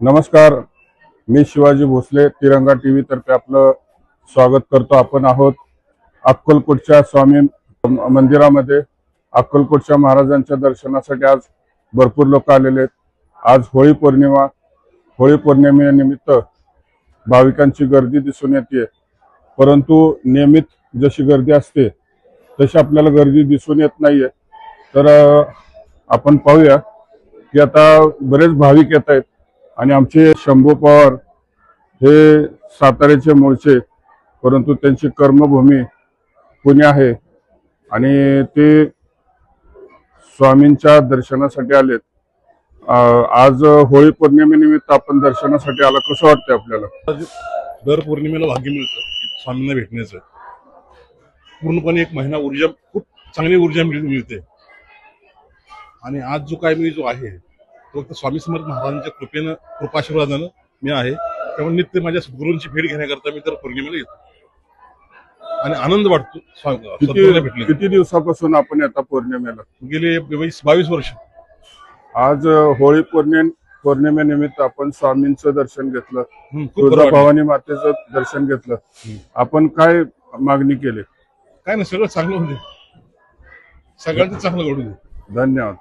नमस्कार, मी शिवाजी भोसले तिरंगा टीव्ही तर्फे आपलं स्वागत करतो। आपण आहोत अक्कलकोटच्या स्वामी मंदिरामध्ये। अक्कलकोटच्या महाराजांच्या दर्शनासाठी आज भरपूर लोक आलेले आहेत। आज होळी पौर्णिमा, होळी पौर्णिमेनिमित्त भाविकांची गर्दी दिसून येते, परंतु नियमित जशी गर्दी असते तशी आपल्याला गर्दी दिसून येत नाहीये। तर आपण पाहूया की आता बरेच भाविक येत आहेत आणि आमचे शंभू पवार हे साताऱ्याचे मूळचे, परंतु त्यांची कर्मभूमी पुणे आहे आणि ते स्वामींच्या दर्शनासाठी आलेत। आज होळी पौर्णिमेनिमित्त आपण दर्शनासाठी आला, कसं वाटतंय आपल्याला? दर पौर्णिमेला भाग्य मिळतं स्वामींना भेटण्याचं। पूर्णपणे एक महिना ऊर्जा, खूप चांगली ऊर्जा मिळते आणि आज जो काय मी जो आहे तो फक्त स्वामी समर्थ महाराजांच्या कृपेनं, कृपाशीर्वादानं मी आहे। त्यामुळे नित्य माझ्या सद्गुरूंची भेट घेण्याकरता मी तर पौर्णिमेला येतो आणि आनंद वाटतो सद्गुरूंना भेटले। किती दिवसापासून आपण येता पौर्णिमेला? गेले 22 वर्ष। आज होळी पौर्णिमेनिमित्त आपण स्वामींचं दर्शन घेतलं, भवानी मातेचं दर्शन घेतलं। आपण काय मागणी केली? काय नाही, सगळं चांगलं होते, सगळ्यांचं चांगलं घडू दे। धन्यवाद।